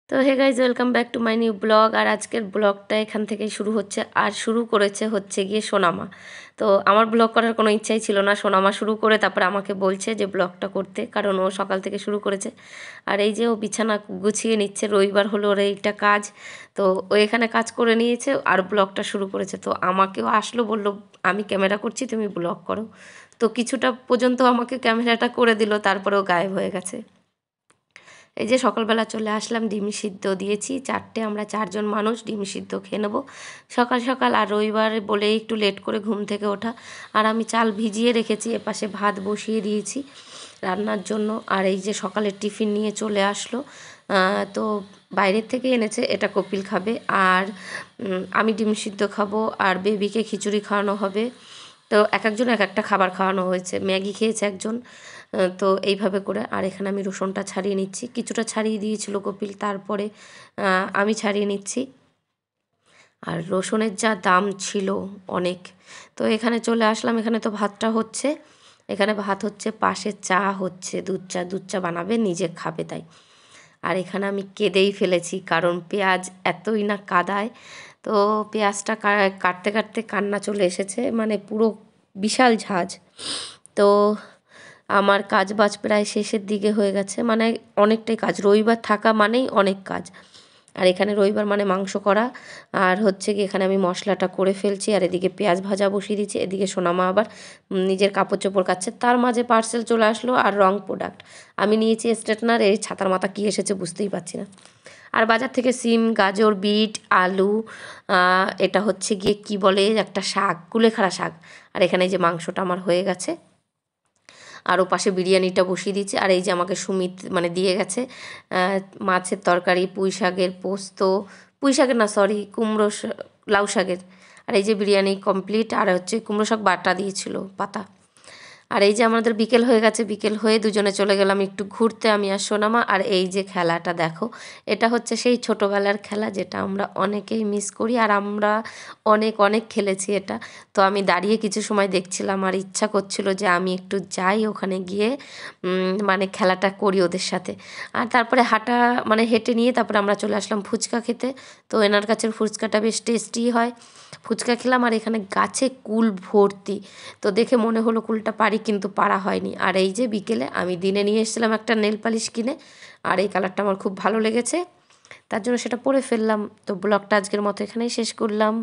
তো hey guys, welcome back to my new blog. আর আজকের ব্লগটা এখান থেকেই শুরু হচ্ছে। আর শুরু করেছে হচ্ছে গিয়ে সোনামা। তো আমার ব্লগ করার কোনো ইচ্ছাই ছিল না, সোনামা শুরু করে তারপরে আমাকে বলছে যে ব্লগটা করতে, কারণ ও সকাল থেকে শুরু করেছে। আর এই যে ও বিছানা গুছিয়ে নিচ্ছে, রবিবার হলো ওর এইটা কাজ। তো ও এখানে কাজ করে নিয়েছে আর ব্লগটা শুরু করেছে। তো আমাকেও আসলো, বললো আমি ক্যামেরা করছি, তুমি ব্লগ করো। তো কিছুটা পর্যন্ত আমাকে ক্যামেরাটা করে দিল, তারপরেও গায়েব হয়ে গেছে। এই যে সকালবেলা চলে আসলাম, ডিম সিদ্ধ দিয়েছি 4টে, আমরা 4জন মানুষ, ডিম সিদ্ধ খেয়ে নেবো সকাল সকাল। আর রবিবার বলে একটু লেট করে ঘুম থেকে ওঠা। আর আমি চাল ভিজিয়ে রেখেছি, এপাশে ভাত বসিয়ে দিয়েছি রান্নার জন্য। আর এই যে সকালের টিফিন নিয়ে চলে আসলো, তো বাইরের থেকে এনেছে, এটা কপিল খাবে আর আমি ডিম সিদ্ধ খাবো, আর বেবিকে খিচুড়ি খাওয়ানো হবে। তো এক একজন এক একটা খাবার খাওয়ানো হয়েছে, ম্যাগি খেয়েছে একজন। তো এইভাবে করে। আর এখানে আমি রসুনটা ছাড়িয়ে নিচ্ছি, কিছুটা ছাড়িয়ে দিয়েছিল কপিল, তারপরে আমি ছাড়িয়ে নিচ্ছি। আর রসুনের যা দাম ছিল অনেক। তো এখানে চলে আসলাম, এখানে তো ভাতটা হচ্ছে, এখানে ভাত হচ্ছে, পাশে চা হচ্ছে, দুধ চা বানাবে, নিজে খাবে তাই। আর এখানে আমি কেঁদেই ফেলেছি, কারণ পেঁয়াজ এতই না কাদায়। তো পেঁয়াজটা কাটতে কাটতে কান্না চলে এসেছে, মানে পুরো বিশাল ঝাঁজ। তো আমার কাজ বাজ প্রায় শেষের দিকে হয়ে গেছে, মানে অনেকটাই কাজ, রবিবার থাকা মানেই অনেক কাজ। আর এখানে রবিবার মানে মাংস করা। আর হচ্ছে কি এখানে আমি মশলাটা করে ফেলছি, আর এদিকে পেঁয়াজ ভাজা বসিয়ে দিচ্ছি, এদিকে সোনামা আবার নিজের কাপড় চোপড় কাচ্ছে। তার মাঝে পার্সেল চলে আসলো আর রং প্রোডাক্ট। আমি নিয়েছি স্ট্রেটনার, এই ছাতার মাথা কী এসেছে বুঝতেই পারছি না। আর বাজার থেকে সিম, গাজর, বিট, আলু, এটা হচ্ছে গিয়ে কি বলে একটা শাক, কুলেখাড়া শাক। আর এখানে যে মাংসটা আমার হয়ে গেছে, আর ও পাশে বিরিয়ানিটা বসিয়ে দিয়েছি। আর এই যে আমাকে সুমিত মানে দিয়ে গেছে মাছের তরকারি, পুঁই শাকের পোস্ত, পুঁই শাকের না সরি লাউ শাকের। আর এই যে বিরিয়ানি কমপ্লিট। আর হচ্ছে কুমড়ো শাক বাটা দিয়েছিল পাতা। আর এই যে আমাদের বিকেল হয়ে গেছে, বিকেল হয়ে দুজনে চলে গেলাম একটু ঘুরতে, আমি আর সোনামা। আর এই যে খেলাটা দেখো, এটা হচ্ছে সেই ছোটোবেলার খেলা, যেটা আমরা অনেকেই মিস করি, আর আমরা অনেক অনেক খেলেছি এটা। তো আমি দাঁড়িয়ে কিছু সময় দেখছিলাম, আর ইচ্ছা করছিল যে আমি একটু যাই ওখানে গিয়ে মানে খেলাটা করি ওদের সাথে। আর তারপরে মানে হেঁটে নিয়ে তারপরে আমরা চলে আসলাম ফুচকা খেতে। তো এনার কাছের ফুচকাটা বেশ টেস্টি হয়। ফুচকা খেলাম, আর এখানে গাছে কুল ভর্তি। তো দেখে মনে হলো কুলটা পারি, কিন্তু পারা হয়নি। আর এই যে বিকেলে আমি দিনে নিয়ে এসেছিলাম একটা নেল পালিশ কিনে, আর এই কালারটা আমার খুব ভালো লেগেছে, তার জন্য সেটা পরে ফেললাম। তো ব্লগটা আজকের মতো এখানেই শেষ করলাম।